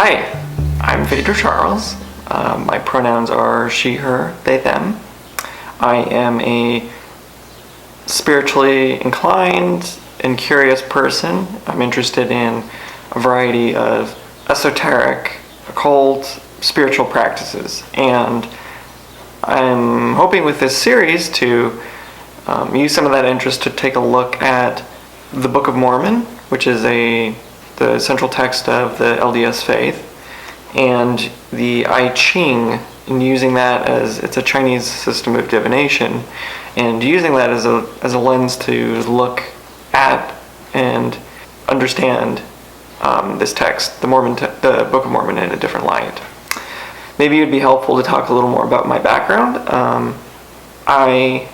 Hi, I'm Phaedra Charles. My pronouns are she, her, they, them. I am a spiritually inclined and curious person. I'm interested in a variety of esoteric, occult, spiritual practices. And I'm hoping with this series to use some of that interest to take a look at the Book of Mormon, which is the central text of the LDS faith, and the I Ching, and using that as it's a Chinese system of divination, and using that as a lens to look at and understand this text, the Book of Mormon, in a different light. Maybe it would be helpful to talk a little more about my background. I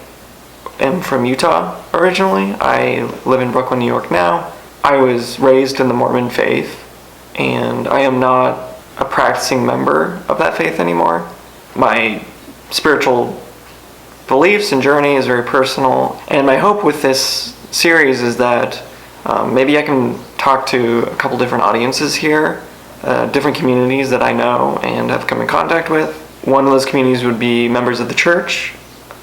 am from Utah originally. I live in Brooklyn, New York now. I was raised in the Mormon faith, and I am not a practicing member of that faith anymore. My spiritual beliefs and journey is very personal, and my hope with this series is that maybe I can talk to a couple different audiences here, different communities that I know and have come in contact with. One of those communities would be members of the church.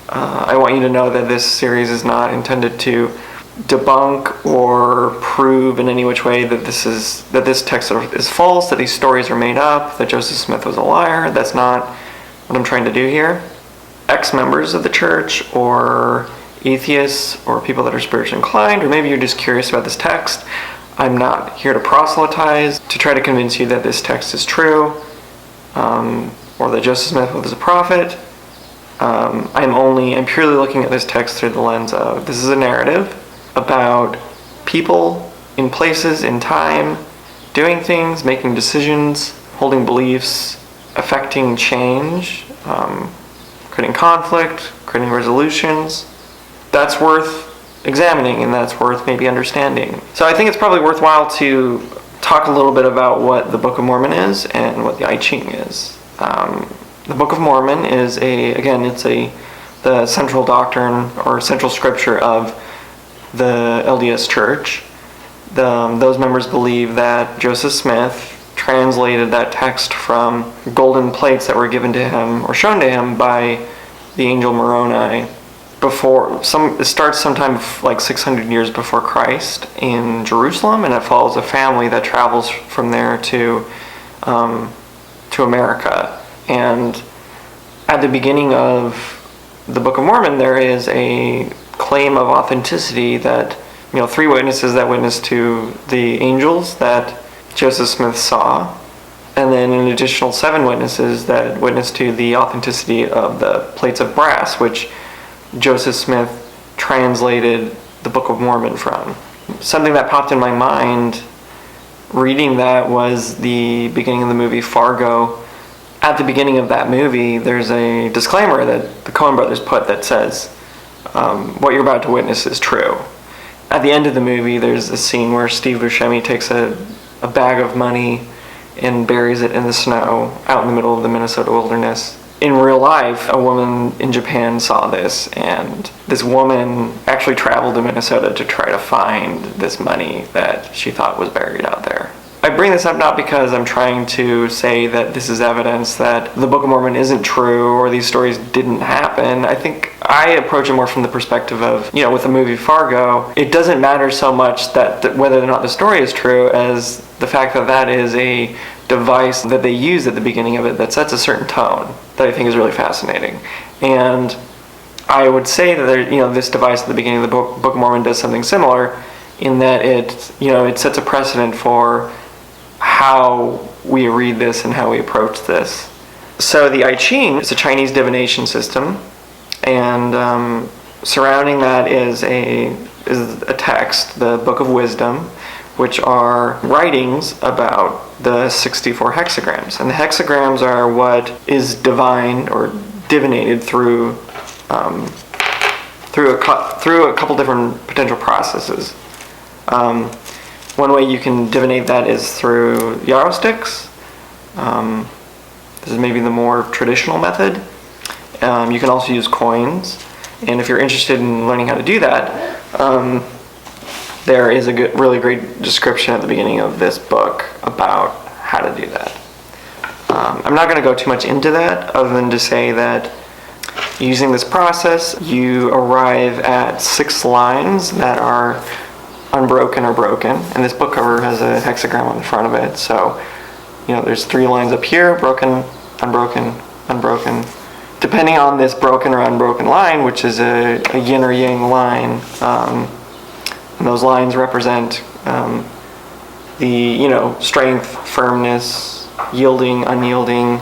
I want you to know that this series is not intended to debunk or prove in any which way that this text is false, that these stories are made up, that Joseph Smith was a liar. That's not what I'm trying to do here. Ex-members of the church, or atheists, or people that are spiritually inclined, or maybe you're just curious about this text, I'm not here to proselytize, to try to convince you that this text is true, or that Joseph Smith was a prophet. I'm purely looking at this text through the lens of, this is a narrative about people in places, in time, doing things, making decisions, holding beliefs, affecting change, creating conflict, creating resolutions. That's worth examining, and that's worth maybe understanding. So I think it's probably worthwhile to talk a little bit about what the Book of Mormon is and what the I Ching is. The Book of Mormon is the central doctrine or central scripture of the LDS Church. Those members believe that Joseph Smith translated that text from golden plates that were given to him or shown to him by the angel Moroni it starts sometime like 600 years before Christ in Jerusalem, and it follows a family that travels from there to America. And at the beginning of the Book of Mormon, there is a claim of authenticity that, 3 witnesses that witnessed to the angels that Joseph Smith saw, and then an additional 7 witnesses that witnessed to the authenticity of the plates of brass, which Joseph Smith translated the Book of Mormon from. Something that popped in my mind reading that was the beginning of the movie Fargo. At the beginning of that movie, there's a disclaimer that the Coen brothers put that says, what you're about to witness is true. At the end of the movie, there's a scene where Steve Buscemi takes a bag of money and buries it in the snow out in the middle of the Minnesota wilderness. In real life, a woman in Japan saw this, and this woman actually traveled to Minnesota to try to find this money that she thought was buried out there. I bring this up not because I'm trying to say that this is evidence that the Book of Mormon isn't true or these stories didn't happen. I think I approach it more from the perspective of, with the movie Fargo, it doesn't matter so much that whether or not the story is true as the fact that is a device that they use at the beginning of it that sets a certain tone that I think is really fascinating. And I would say that this device at the beginning of the Book of Mormon does something similar in that it sets a precedent for how we read this and how we approach this. So the I Ching is a Chinese divination system, and surrounding that is a text, the Book of Wisdom, which are writings about the 64 hexagrams. And the hexagrams are what is divined or divinated through a couple different potential processes. One way you can divinate that is through yarrow sticks. This is maybe the more traditional method. You can also use coins. And if you're interested in learning how to do that, there is a really great description at the beginning of this book about how to do that. I'm not going to go too much into that other than to say that using this process, you arrive at 6 lines that are unbroken or broken. And this book cover has a hexagram on the front of it. So, there's 3 lines up here, broken, unbroken, unbroken. Depending on this broken or unbroken line, which is a yin or yang line, and those lines represent the, strength, firmness, yielding, unyielding,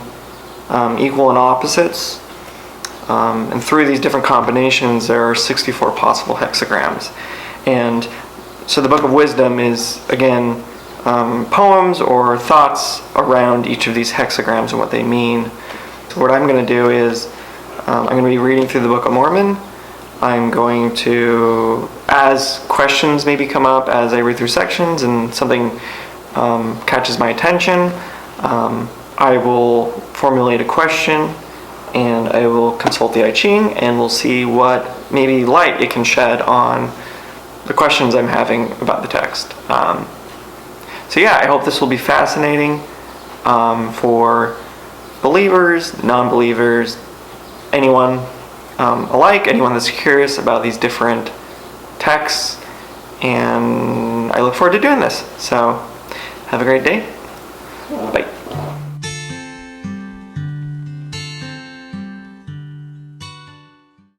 equal and opposites. And through these different combinations, there are 64 possible hexagrams. And so the Book of Wisdom is, again, poems or thoughts around each of these hexagrams and what they mean. So what I'm going to do is, I'm going to be reading through the Book of Mormon. I'm going to, as questions maybe come up as I read through sections and something catches my attention, I will formulate a question and I will consult the I Ching, and we'll see what maybe light it can shed on the questions I'm having about the text. So yeah, I hope this will be fascinating for believers, non-believers, anyone alike, anyone that's curious about these different texts, and I look forward to doing this. So have a great day. Bye.